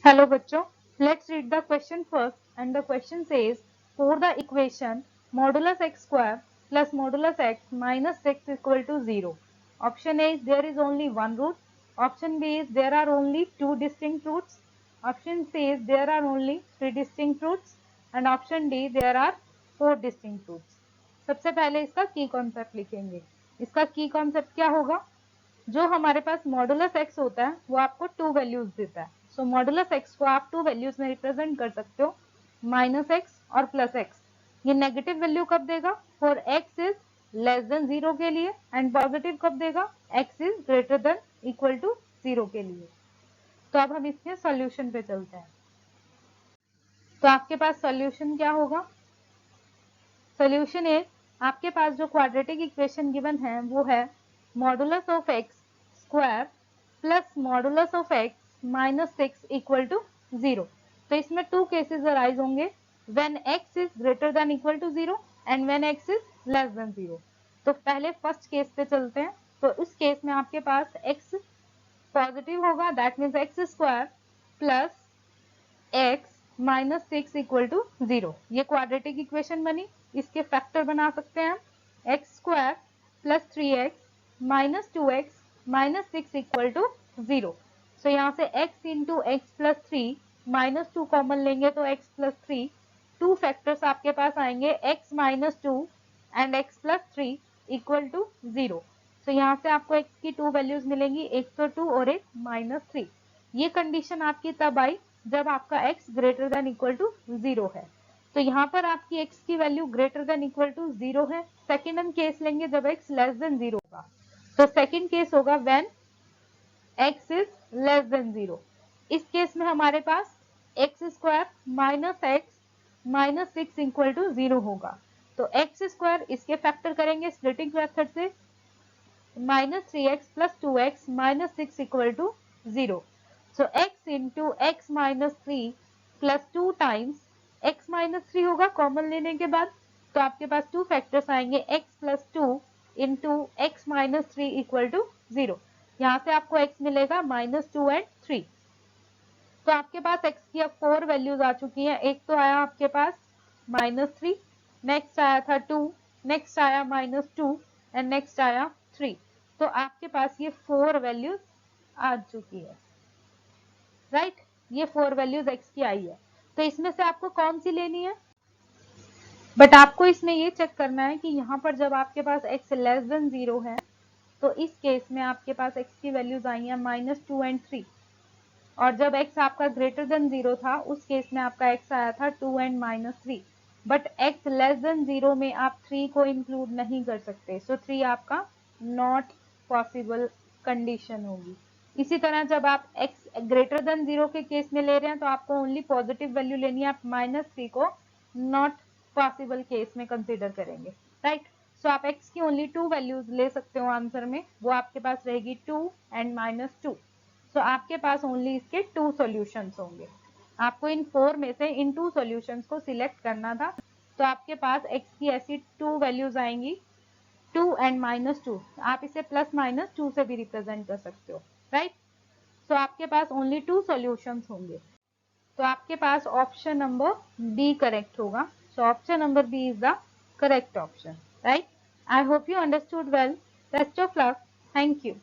Hello bachcho, let's read the question first, and the question says for the equation modulus x square plus modulus x minus 6 equal to 0. Option A is there is only one root. Option B is there are only two distinct roots. Option C is there are only three distinct roots. And option D there are four distinct roots. सबसे पहले इसका की concept लिखेंगे. इसका की concept क्या होगा? जो हमारे पास मॉडुलस एक्स होता है वो आपको टू वैल्यूज देता है. सो मॉडुलस एक्स को आप टू वैल्यूज में रिप्रेजेंट कर सकते हो, माइनस एक्स और प्लस एक्स. ये नेगेटिव वैल्यू कब देगा? For x is less than zero के लिए. एंड पॉजिटिव कब देगा? X is greater than equal to zero के लिए. तो अब हम इसके सॉल्यूशन पे चलते हैं. तो आपके पास सॉल्यूशन क्या होगा? सॉल्यूशन इज, आपके पास जो क्वाड्रेटिक इक्वेशन गिवन है वो है modulus of x square plus modulus of x minus 6 equal to 0. तो इसमें टू केसेस अराइज होंगे, when x is greater than equal to 0 and when x is less than 0. तो पहले फर्स्ट केस पे चलते हैं. तो इस केस में आपके पास x पॉजिटिव होगा, that means x square plus x minus 6 equal to 0. ये क्वाड्रेटिक इक्वेशन बनी. इसके फैक्टर बना सकते हैं हम, x square plus 3x minus 2x minus 6 equal to 0. So यहाँ से x into x plus 3 minus 2 common लेंगे तो x प्लस 3. टू फैक्टर्स आपके पास आएंगे x minus 2 and x plus 3 equal to 0. So यहाँ से आपको x की टू वैल्यूज मिलेंगी, एक तो 2 और एक माइनस 3. ये कंडीशन आपकी तब आई जब आपका x greater than equal to 0 है. तो यहाँ पर आपकी x की value greater than equal to 0 है. सेकेंड हम केस लेंगे जब x लेस देन 0 होगा. तो सेकेंड केस होगा when x is less than 0. इस केस में हमारे पास x square minus x minus 6 equal to 0 होगा. तो एक्स स्क्वायर इसके फैक्टर करेंगे स्प्लिटिंग मेथड से, minus 3x plus 2x minus 6 equal to 0. So x into x minus 3 plus 2 times x minus 3 होगा कॉमन लेने के बाद. तो आपके पास टू फैक्टर्स आएंगे, x plus 2 into x minus 3 equal to 0. यहाँ से आपको x मिलेगा माइनस 2 एंड 3. तो आपके पास x की अब 4 वैल्यूज आ चुकी हैं. एक तो आया आपके पास माइनस 3, नेक्स्ट आया था 2, नेक्स्ट आया माइनस 2 एंड नेक्स्ट आया 3. तो आपके पास ये 4 वैल्यूज आ चुकी है. राइट, ये 4 वैल्यूज x की आई है. तो इसमें से आपको कौन सी लेनी है? बट आपको इसमें ये चेक करना है कि यहाँ पर जब आपके पास x लेस देन 0 है तो इस केस में आपके पास x की वैल्यूज आई है माइनस 2 एंड 3. और जब x आपका ग्रेटर देन 0 था उस केस में आपका x आया था 2 and minus 3. But x less than 0 में आप 3 को इंक्लूड नहीं कर सकते. सो 3 आपका नॉट पॉसिबल कंडीशन होगी. इसी तरह जब आप x ग्रेटर देन 0 के केस में ले रहे हैं तो आपको ओनली पॉजिटिव वैल्यू लेनी है. आप माइनस 3 को नॉट पॉसिबल केस में कंसिडर करेंगे. राइट, सो आप x की ओनली टू वैल्यूज ले सकते हो आंसर में. वो आपके पास रहेगी 2 एंड माइनस 2. सो आपके पास ओनली इसके टू सॉल्यूशंस होंगे. आपको इन 4 में से इन टू सॉल्यूशंस को सिलेक्ट करना था. तो आपके पास x की ऐसी टू वैल्यूज आएंगी, 2 एंड माइनस 2. आप इसे प्लस माइनस 2 से भी रिप्रेजेंट कर सकते हो. राइट, सो आपके पास ओनली टू सॉल्यूशंस होंगे. तो आपके पास ऑप्शन नंबर बी करेक्ट होगा. So option number B is the correct option. Right, I hope you understood well. Best of luck. Thank you.